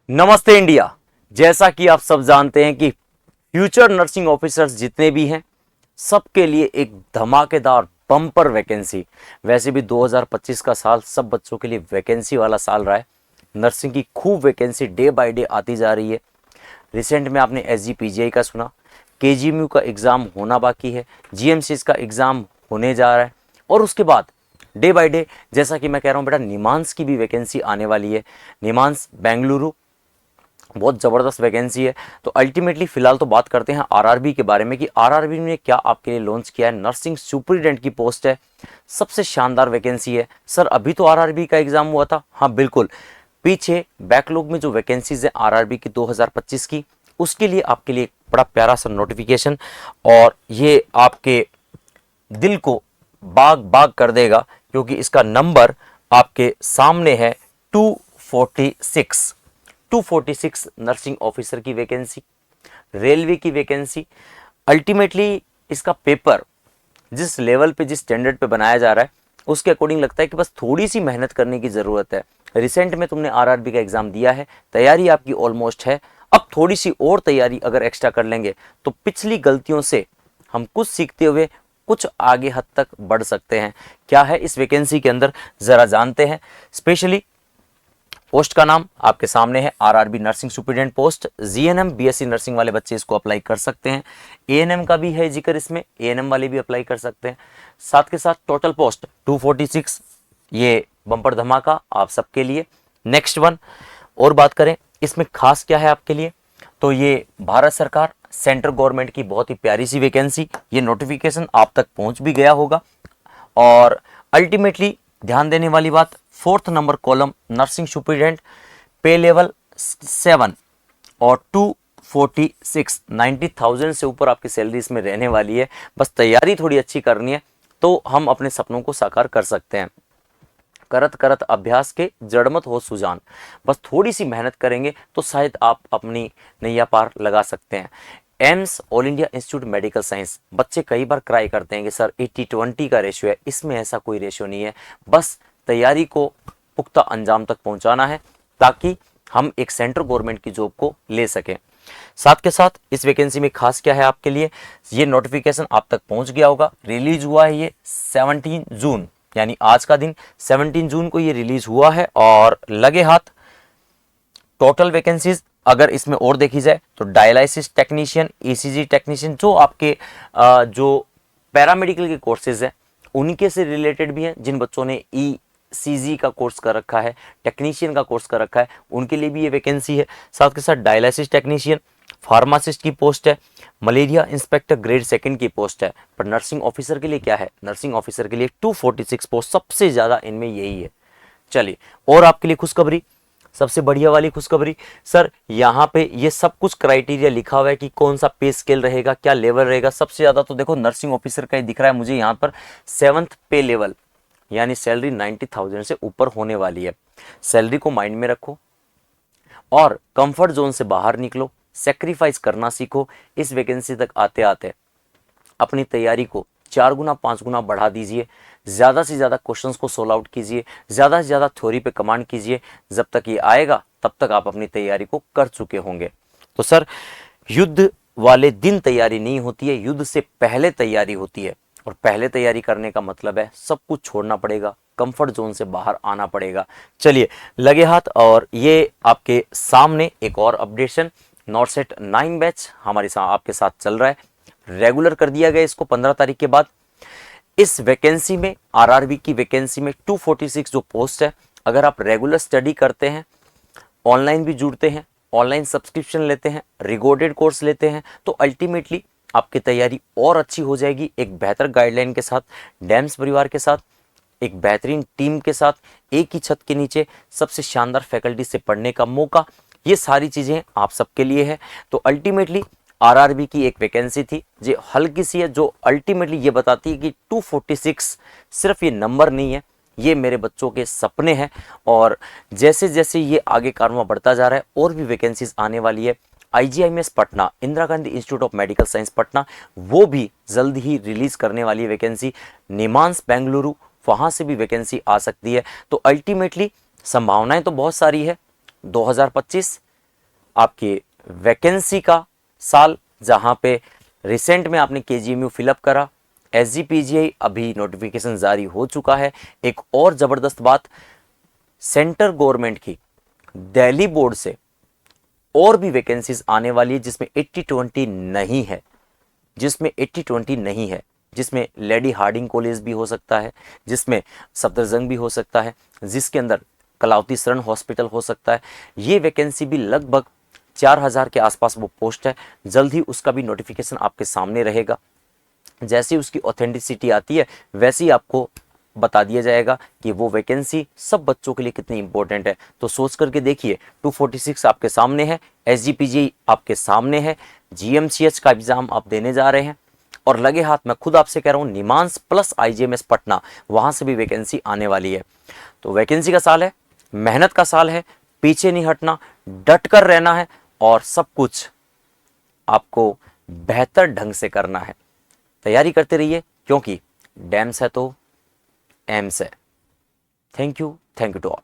नमस्ते इंडिया। जैसा कि आप सब जानते हैं कि फ्यूचर नर्सिंग ऑफिसर्स जितने भी हैं सबके लिए एक धमाकेदार बम्पर वैकेंसी। वैसे भी 2025 का साल सब बच्चों के लिए वैकेंसी वाला साल रहा है। नर्सिंग की खूब वैकेंसी डे बाय डे आती जा रही है। रिसेंट में आपने एसजीपीजीआई का सुना, केजीएमयू का एग्ज़ाम होना बाकी है, जीएमसीएस का एग्ज़ाम होने जा रहा है और उसके बाद डे बाय डे जैसा कि मैं कह रहा हूँ बेटा, निमांस की भी वैकेंसी आने वाली है। निमांस बेंगलुरु बहुत ज़बरदस्त वैकेंसी है। तो अल्टीमेटली फिलहाल तो बात करते हैं आरआरबी के बारे में कि आरआरबी ने क्या आपके लिए लॉन्च किया है। नर्सिंग सुपरिटेंडेंट की पोस्ट है, सबसे शानदार वैकेंसी है। सर अभी तो आरआरबी का एग्ज़ाम हुआ था, हाँ बिल्कुल, पीछे बैकलॉग में जो वैकेंसीज है आरआरबी की 2025 की, उसके लिए आपके लिए बड़ा प्यारा सा नोटिफिकेशन, और ये आपके दिल को बाग बाग कर देगा क्योंकि इसका नंबर आपके सामने है 246। 246 नर्सिंग ऑफिसर की वैकेंसी, रेलवे की वैकेंसी। अल्टीमेटली इसका पेपर जिस लेवल पे, जिस स्टैंडर्ड पे बनाया जा रहा है उसके अकॉर्डिंग लगता है कि बस थोड़ी सी मेहनत करने की ज़रूरत है। रिसेंट में तुमने आरआरबी का एग्ज़ाम दिया है, तैयारी आपकी ऑलमोस्ट है। अब थोड़ी सी और तैयारी अगर एक्स्ट्रा कर लेंगे तो पिछली गलतियों से हम कुछ सीखते हुए कुछ आगे हद तक बढ़ सकते हैं। क्या है इस वैकेंसी के अंदर, ज़रा जानते हैं। स्पेशली पोस्ट का नाम आपके सामने है, RRB nursing superintendent post. GNM BSc nursing वाले बच्चे इसको अप्लाई कर सकते हैं। एएनएम का भी है जिक्र इसमें, एएनएम वाले भी अप्लाई कर सकते हैं। साथ के साथ टोटल पोस्ट 246, ये बम्पर धमाका आप सबके लिए। नेक्स्ट वन और बात करें, इसमें खास क्या है आपके लिए, तो ये भारत सरकार सेंट्रल गवर्नमेंट की बहुत ही प्यारी सी वैकेंसी। ये नोटिफिकेशन आप तक पहुंच भी गया होगा। और अल्टीमेटली ध्यान देने वाली बात, fourth number column nursing superintendent, पे लेवल 7 और 246, 90,000 से ऊपर आपकी सैलरी इसमें रहने वाली है। बस तैयारी थोड़ी अच्छी करनी है तो हम अपने सपनों को साकार कर सकते हैं। करत करत अभ्यास के जड़मत हो सुजान, बस थोड़ी सी मेहनत करेंगे तो शायद आप अपनी नैया पार लगा सकते हैं। AIIMS all India institute medical science, बच्चे कई बार क्राई करते हैं कि सर 80-20 का रेशियो है, इसमें ऐसा कोई रेशियो नहीं है। बस तैयारी को पुख्ता अंजाम तक पहुंचाना है ताकि हम एक सेंट्रल गवर्नमेंट की जॉब को ले सकें। साथ के साथ इस वैकेंसी में खास क्या है आपके लिए, ये नोटिफिकेशन आप तक पहुंच गया होगा। रिलीज हुआ है ये 17 जून, यानी आज का दिन 17 जून को ये रिलीज हुआ है। और लगे हाथ टोटल वैकेंसीज अगर इसमें और देखी जाए तो डायलिसिस टेक्नीशियन, ईसीजी टेक्नीशियन, जो आपके जो पैरामेडिकल के कोर्सेज हैं उनके से रिलेटेड भी हैं। जिन बच्चों ने ईसीजी का कोर्स कर रखा है, टेक्नीशियन का कोर्स कर रखा है, उनके लिए भी ये वैकेंसी है। साथ के साथ डायलिसिस टेक्नीशियन, फार्मासिस्ट की पोस्ट है, मलेरिया इंस्पेक्टर ग्रेड 2 की पोस्ट है। पर नर्सिंग ऑफिसर के लिए क्या है, नर्सिंग ऑफिसर के लिए 246 पोस्ट, सबसे ज़्यादा इनमें यही है। चलिए और आपके लिए खुशखबरी, सबसे बढ़िया वाली खुशखबरी, सर यहाँ पे ये सब कुछ क्राइटेरिया लिखा हुआ है कि कौन सा पे स्केल रहेगा, क्या लेवल रहेगा। सबसे ज़्यादा तो देखो नर्सिंग ऑफिसर का ही दिख रहा है मुझे यहाँ पर 7th पे लेवल, यानी सैलरी 90,000 से ऊपर होने वाली है। सैलरी को माइंड में रखो और कंफर्ट जोन से बाहर निकलो, सेक्रीफाइस करना सीखो। इस वैकेंसी तक आते आते अपनी तैयारी को 4 गुना 5 गुना बढ़ा दीजिए। ज़्यादा से ज़्यादा क्वेश्चंस को सोल्व आउट कीजिए, ज़्यादा से ज़्यादा थ्योरी पे कमांड कीजिए। जब तक ये आएगा तब तक आप अपनी तैयारी को कर चुके होंगे। तो सर युद्ध वाले दिन तैयारी नहीं होती है, युद्ध से पहले तैयारी होती है। और पहले तैयारी करने का मतलब है सब कुछ छोड़ना पड़ेगा, कंफर्ट जोन से बाहर आना पड़ेगा। चलिए लगे हाथ, और ये आपके सामने एक और अपडेशन, नॉर्सेट 9 बैच हमारे साथ आपके साथ चल रहा है। रेगुलर कर दिया गया इसको 15 तारीख के बाद। इस वैकेंसी में, आरआरबी की वैकेंसी में 246 जो पोस्ट है, अगर आप रेगुलर स्टडी करते हैं, ऑनलाइन भी जुड़ते हैं, ऑनलाइन सब्सक्रिप्शन लेते हैं, रिकॉर्डेड कोर्स लेते हैं, तो अल्टीमेटली आपकी तैयारी और अच्छी हो जाएगी। एक बेहतर गाइडलाइन के साथ, डैम्स परिवार के साथ, एक बेहतरीन टीम के साथ, एक ही छत के नीचे सबसे शानदार फैकल्टी से पढ़ने का मौका, ये सारी चीज़ें आप सबके लिए है। तो अल्टीमेटली आरआरबी की एक वैकेंसी थी जो हल्की सी है, जो अल्टीमेटली ये बताती है कि 246 सिर्फ ये नंबर नहीं है, ये मेरे बच्चों के सपने हैं। और जैसे जैसे ये आगे कारवां बढ़ता जा रहा है और भी वैकेंसीज आने वाली है। IGIMS Patna, Indira Gandhi institute of medical science Patna, वो भी जल्द ही रिलीज करने वाली है वैकेंसी। निमांस बेंगलुरु, वहाँ से भी वैकेंसी आ सकती है। तो अल्टीमेटली संभावनाएं तो बहुत सारी है। 2025 आपकी वैकेंसी का साल, जहां पे रिसेंट में आपने केजीएमयू फिलअप करा, एसजीपीजीआई अभी नोटिफिकेशन जारी हो चुका है। एक और जबरदस्त बात, सेंट्रल गवर्नमेंट की दिल्ली बोर्ड से और भी वैकेंसीज आने वाली है जिसमें 80-20 नहीं है, जिसमें लेडी हार्डिंग कॉलेज भी हो सकता है, जिसमें सफदरजंग भी हो सकता है, जिसके अंदर कलावती शरण हॉस्पिटल हो सकता है। ये वैकेंसी भी लगभग 4000 के आसपास वो पोस्ट है। जल्द ही उसका भी नोटिफिकेशन आपके सामने रहेगा। जैसे उसकी ऑथेंटिसिटी आती है वैसे ही आपको बता दिया जाएगा कि वो वैकेंसी सब बच्चों के लिए कितनी इंपॉर्टेंट है। तो सोच करके देखिए, 246 आपके सामने है, एसजीपीजी आपके सामने है, जीएमसीएच का एग्जाम आप देने जा रहे हैं, और लगे हाथ मैं खुद आपसे कह रहा हूं निमांस प्लस आईजीएमएस पटना, वहां से भी वैकेंसी आने वाली है। तो वैकेंसी का साल है, मेहनत का साल है, पीछे नहीं हटना, डट कर रहना है, और सब कुछ आपको बेहतर ढंग से करना है। तैयारी करते रहिए, क्योंकि डैम्स है तो एम्स है। Thank you to all.